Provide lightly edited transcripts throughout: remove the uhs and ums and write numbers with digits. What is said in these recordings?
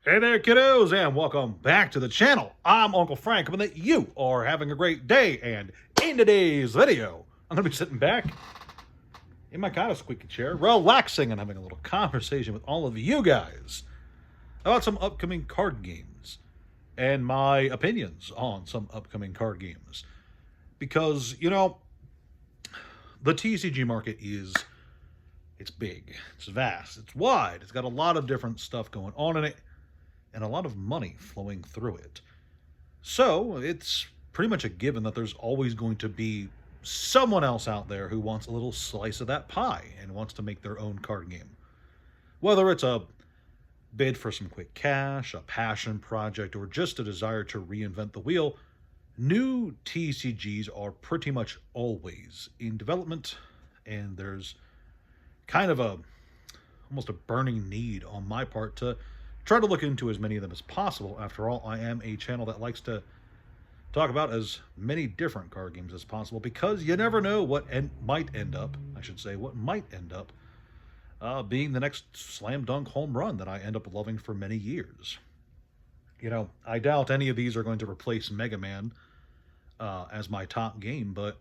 Hey there, kiddos, and welcome back to the channel. I'm Uncle Frank, hoping that you are having a great day, and in today's video, I'm going to be sitting back in my kind of squeaky chair, relaxing and having a little conversation with all of you guys about some upcoming card games and my opinions on some upcoming card games. Because, the TCG market it's big, it's vast, it's wide, it's got a lot of different stuff going on in it, and a lot of money flowing through it. So it's pretty much a given that there's always going to be someone else out there who wants a little slice of that pie and wants to make their own card game. Whether it's a bid for some quick cash, a passion project, or just a desire to reinvent the wheel, new TCGs are pretty much always in development, and there's kind of almost a burning need on my part to try to look into as many of them as possible. After all, I am a channel that likes to talk about as many different card games as possible, because you never know what might end up being the next slam dunk home run that I end up loving for many years. I doubt any of these are going to replace Mega Man as my top game, but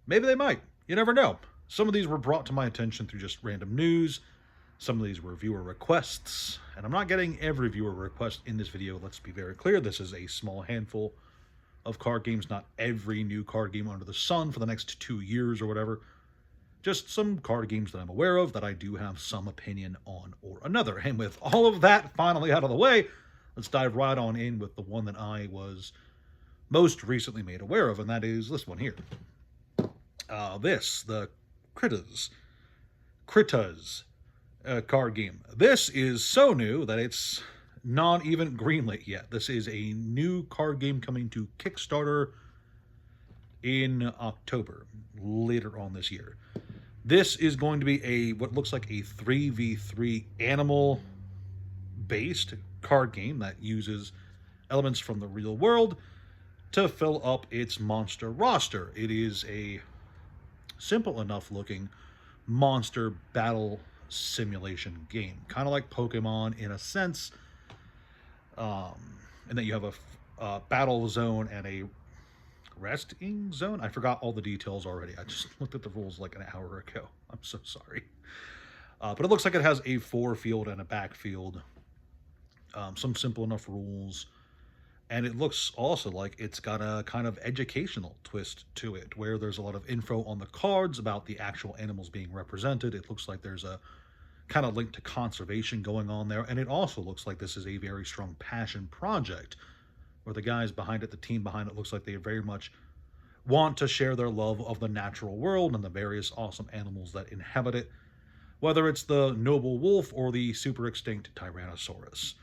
maybe they might. You never know. Some of these were brought to my attention through just random news. Some of these were viewer requests, and I'm not getting every viewer request in this video. Let's be very clear. This is a small handful of card games, not every new card game under the sun for the next 2 years or whatever. Just some card games that I'm aware of that I do have some opinion on or another. And with all of that finally out of the way, let's dive right on in with the one that I was most recently made aware of, and that is this one here. The Critters card game. This is so new that it's not even greenlit yet. This is a new card game coming to Kickstarter in October, later on this year. This is going to be what looks like a 3v3 animal-based card game that uses elements from the real world to fill up its monster roster. It is a simple enough looking monster battle simulation game, kind of like Pokemon in a sense, and that you have a battle zone and a resting zone. I forgot all the details already. I just looked at the rules like an hour ago. I'm so sorry. But it looks like it has a forefield and a backfield, some simple enough rules, and it looks also like it's got a kind of educational twist to it, where there's a lot of info on the cards about the actual animals being represented. It looks like there's a kind of link to conservation going on there, and it also looks like this is a very strong passion project, where the guys behind it, the team behind it, looks like they very much want to share their love of the natural world and the various awesome animals that inhabit it, whether it's the noble wolf or the super extinct Tyrannosaurus.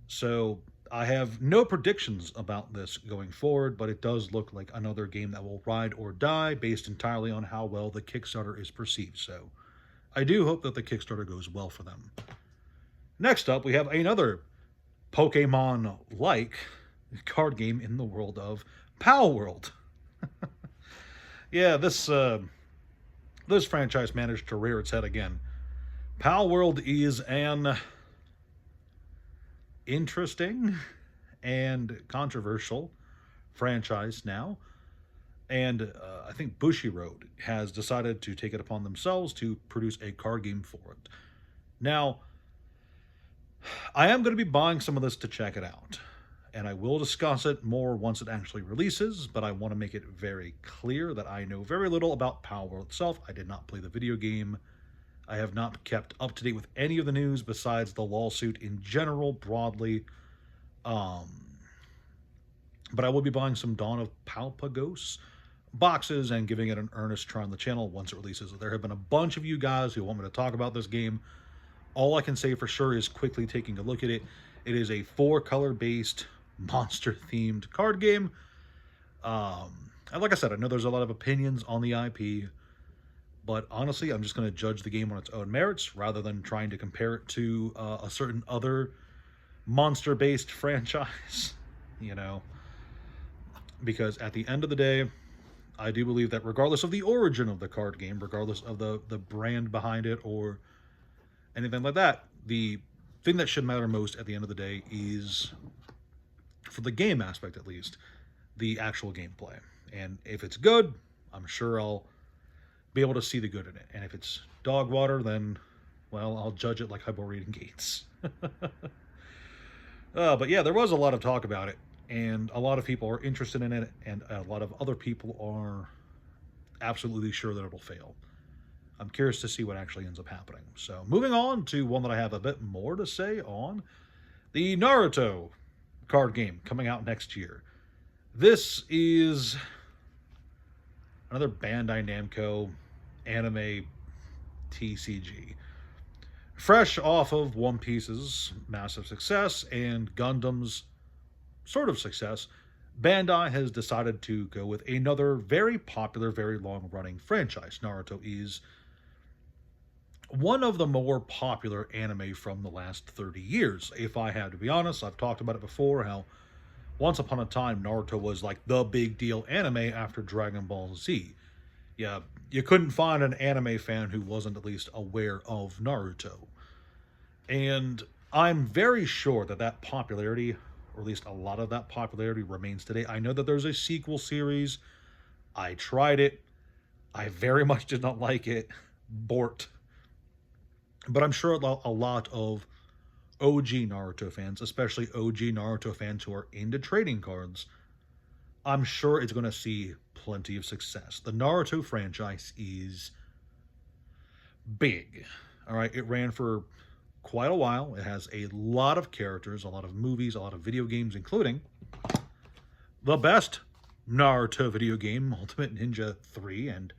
So I have no predictions about this going forward, but it does look like another game that will ride or die based entirely on how well the Kickstarter is perceived. So I do hope that the Kickstarter goes well for them. Next up, we have another Pokemon-like card game in the world of Palworld. Yeah, this franchise managed to rear its head again. Palworld is an interesting and controversial franchise now, and I think Bushiroad has decided to take it upon themselves to produce a card game for it. Now, I am going to be buying some of this to check it out, and I will discuss it more once it actually releases, but I want to make it very clear that I know very little about Palworld itself. I did not play the video game. I have not kept up to date with any of the news besides the lawsuit in general, broadly. But I will be buying some Dawn of Palpagos boxes and giving it an earnest try on the channel once it releases. There have been a bunch of you guys who want me to talk about this game. All I can say for sure is quickly taking a look at it. It is a 4-color based monster-themed card game. And like I said, I know there's a lot of opinions on the IP, but honestly, I'm just going to judge the game on its own merits rather than trying to compare it to a certain other monster-based franchise, because at the end of the day, I do believe that regardless of the origin of the card game, regardless of the brand behind it or anything like that, the thing that should matter most at the end of the day is, for the game aspect at least, the actual gameplay. And if it's good, I'm sure I'll be able to see the good in it. And if it's dog water, then, well, I'll judge it like Hyborian Gates. But yeah, there was a lot of talk about it, and a lot of people are interested in it, and a lot of other people are absolutely sure that it'll fail. I'm curious to see what actually ends up happening. So, moving on to one that I have a bit more to say on, the Naruto card game coming out next year. This is another Bandai Namco anime TCG. Fresh off of One Piece's massive success and Gundam's sort of success, Bandai has decided to go with another very popular, very long running franchise. Naruto is one of the more popular anime from the last 30 years. If I had to be honest, I've talked about it before, how once upon a time Naruto was like the big deal anime after Dragon Ball Z. Yeah, you couldn't find an anime fan who wasn't at least aware of Naruto. And I'm very sure that that popularity, or at least a lot of that popularity, remains today. I know that there's a sequel series. I tried it. I very much did not like it. Bort. But I'm sure a lot of OG Naruto fans, especially OG Naruto fans who are into trading cards, I'm sure it's going to see plenty of success. The Naruto franchise is big. All right, it ran for quite a while. It has a lot of characters, a lot of movies, a lot of video games, including the best Naruto video game, Ultimate Ninja 3. And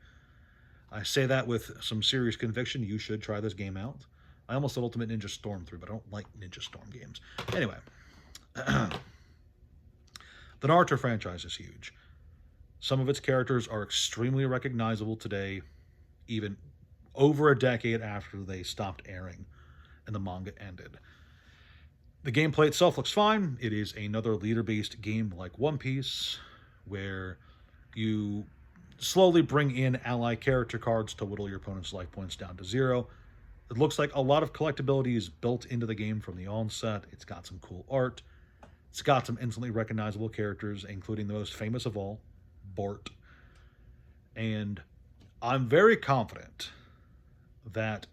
I say that with some serious conviction. You should try this game out. I almost said Ultimate Ninja Storm 3, but I don't like Ninja Storm games. Anyway, the Naruto franchise is huge. Some of its characters are extremely recognizable today, even over a decade after they stopped airing and the manga ended. The gameplay itself looks fine. It is another leader-based game like One Piece, where you slowly bring in ally character cards to whittle your opponent's life points down to 0. It looks like a lot of collectability is built into the game from the onset. It's got some cool art. It's got some instantly recognizable characters, including the most famous of all, Bort. And I'm very confident that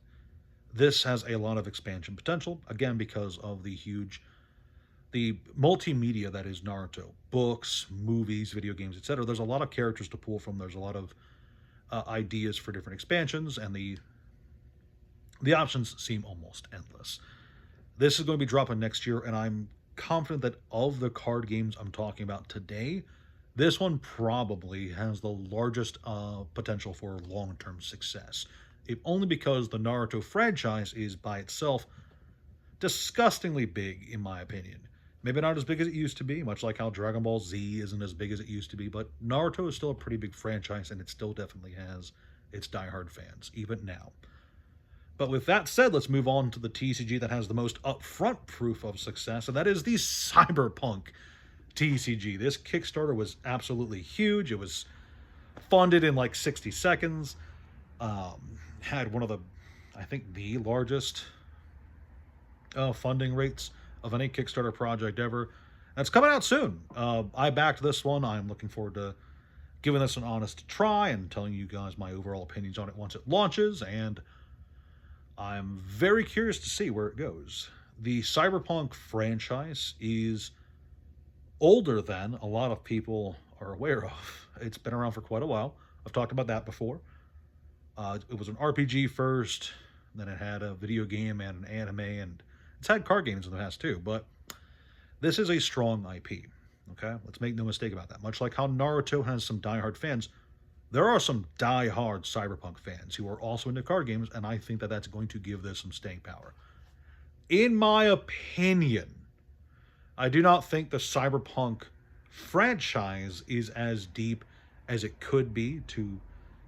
this has a lot of expansion potential, again, because of the multimedia that is Naruto. Books, movies, video games, etc. There's a lot of characters to pull from. There's a lot of ideas for different expansions, and the options seem almost endless. This is going to be dropping next year, and I'm confident that of the card games I'm talking about today, this one probably has the largest potential for long-term success. If only because the Naruto franchise is by itself disgustingly big, in my opinion. Maybe not as big as it used to be, much like how Dragon Ball Z isn't as big as it used to be, but Naruto is still a pretty big franchise, and it still definitely has its diehard fans, even now. But with that said, let's move on to the TCG that has the most upfront proof of success, and that is the Cyberpunk TCG. This Kickstarter was absolutely huge. It was funded in like 60 seconds. Had one of the, I think, the largest funding rates of any Kickstarter project ever. And it's coming out soon. I backed this one. I'm looking forward to giving this an honest try and telling you guys my overall opinions on it once it launches. And I'm very curious to see where it goes. The Cyberpunk franchise is older than a lot of people are aware of. It's been around for quite a while. I've talked about that before. It was an RPG first, then it had a video game and an anime, and it's had card games in the past too, but this is a strong IP, okay? Let's make no mistake about that. Much like how Naruto has some diehard fans, there are some diehard Cyberpunk fans who are also into card games, and I think that that's going to give this some staying power. In my opinion, I do not think the Cyberpunk franchise is as deep as it could be to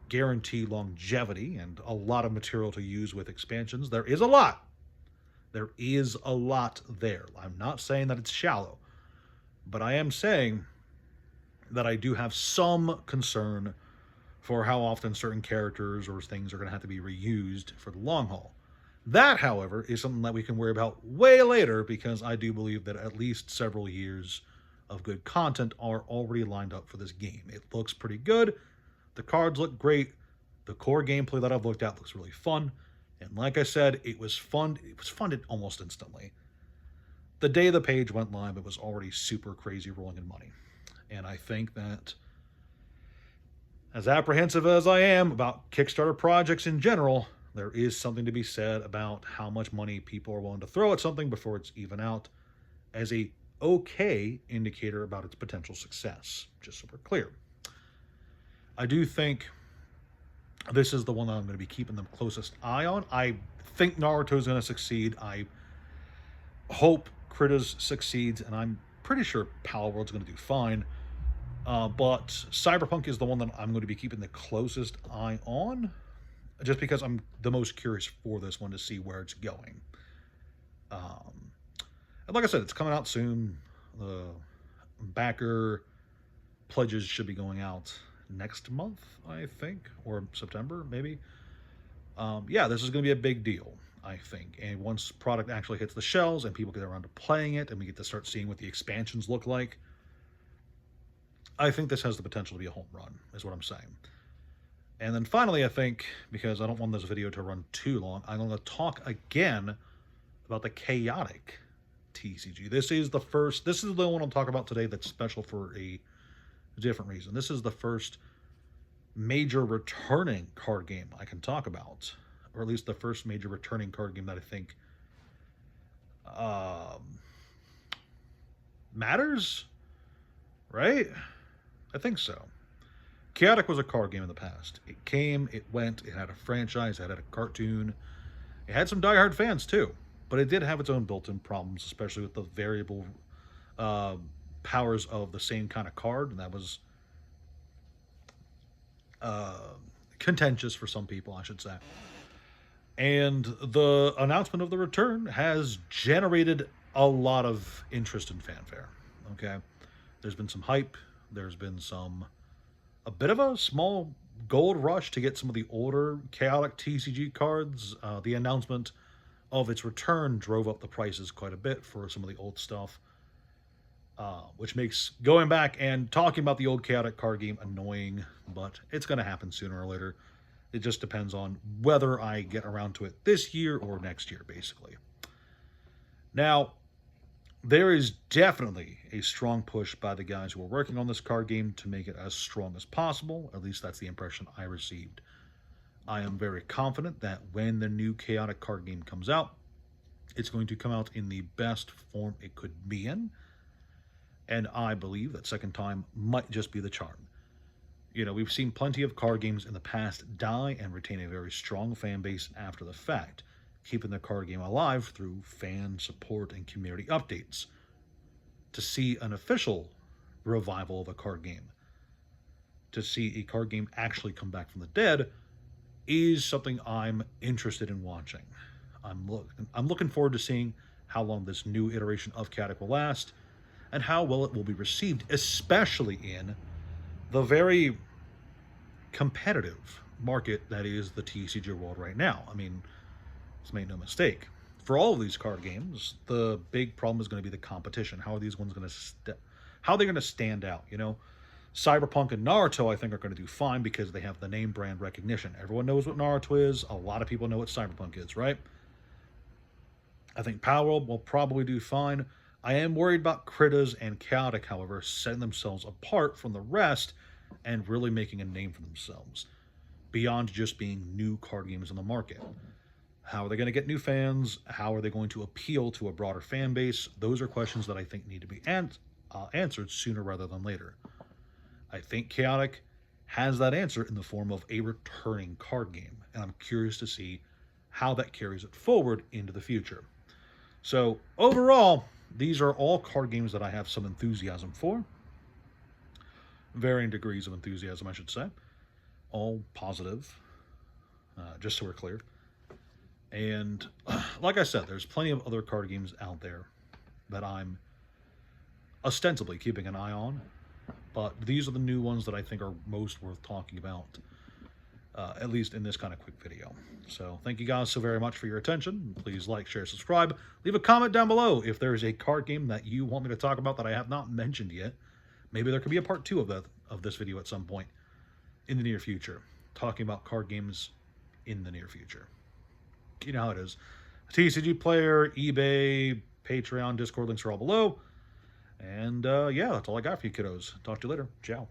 guarantee longevity and a lot of material to use with expansions. There is a lot. There is a lot there. I'm not saying that it's shallow, but I am saying that I do have some concern for how often certain characters or things are going to have to be reused for the long haul. That, however, is something that we can worry about way later because I do believe that at least several years of good content are already lined up for this game. It looks pretty good. The cards look great. The core gameplay that I've looked at looks really fun. And like I said, it was fun. It was funded almost instantly. The day the page went live, it was already super crazy rolling in money. And I think that, as apprehensive as I am about Kickstarter projects in general, there is something to be said about how much money people are willing to throw at something before it's even out as a okay indicator about its potential success, just so we're clear. I do think this is the one that I'm going to be keeping the closest eye on. I think Naruto is going to succeed. I hope Critters succeeds, and I'm pretty sure Palworld's going to do fine. But Cyberpunk is the one that I'm going to be keeping the closest eye on, just because I'm the most curious for this one to see where it's going. And like I said, it's coming out soon. The backer pledges should be going out next month, I think, or September, maybe. Yeah, this is going to be a big deal, I think. And once product actually hits the shelves and people get around to playing it and we get to start seeing what the expansions look like, I think this has the potential to be a home run, is what I'm saying. And then finally, I think, because I don't want this video to run too long, I'm going to talk again about the Chaotic TCG. This is the one I'll talk about today that's special for a different reason. This is the first major returning card game I can talk about, or at least the first major returning card game that I think matters, right? I think so. Chaotic was a card game in the past. It came, it went, it had a franchise, it had a cartoon. It had some diehard fans too, but it did have its own built-in problems, especially with the variable powers of the same kind of card, and that was contentious for some people, I should say. And the announcement of the return has generated a lot of interest and fanfare. Okay, there's been some hype. There's been a bit of a small gold rush to get some of the older Chaotic TCG cards. The announcement of its return drove up the prices quite a bit for some of the old stuff, which makes going back and talking about the old Chaotic card game annoying, but it's going to happen sooner or later. It just depends on whether I get around to it this year or next year, basically. Now, there is definitely a strong push by the guys who are working on this card game to make it as strong as possible. At least that's the impression I received. I am very confident that when the new Chaotic card game comes out, it's going to come out in the best form it could be in. And I believe that second time might just be the charm. You know, we've seen plenty of card games in the past die and retain a very strong fan base after the fact, keeping the card game alive through fan support and community updates. To see an official revival of a card game, to see a card game actually come back from the dead, is something I'm interested in watching. I'm looking forward to seeing how long this new iteration of Chaotic will last, and how well it will be received, especially in the very competitive market that is the TCG world right now. I mean, let's make no mistake. For all of these card games, the big problem is going to be the competition. How are these ones going to how are they going to stand out? You know, Cyberpunk and Naruto, I think, are going to do fine because they have the name brand recognition. Everyone knows what Naruto is. A lot of people know what Cyberpunk is, right? I think Palworld will probably do fine. I am worried about Critters and Chaotic, however, setting themselves apart from the rest and really making a name for themselves, beyond just being new card games on the market. How are they going to get new fans? How are they going to appeal to a broader fan base? Those are questions that I think need to be answered sooner rather than later. I think Chaotic has that answer in the form of a returning card game, and I'm curious to see how that carries it forward into the future. So overall, these are all card games that I have some enthusiasm for. Varying degrees of enthusiasm, I should say. All positive, just so we're clear. And like I said, there's plenty of other card games out there that I'm ostensibly keeping an eye on. But these are the new ones that I think are most worth talking about. at least in this kind of quick video. So thank you guys so very much for your attention. Please like, share, subscribe. Leave a comment down below if there's a card game that you want me to talk about that I have not mentioned yet. Maybe there could be a part 2 of this video at some point in the near future, talking about card games in the near future. You know how it is. TCG Player, eBay, Patreon, Discord links are all below. And yeah, that's all I got for you kiddos. Talk to you later. Ciao.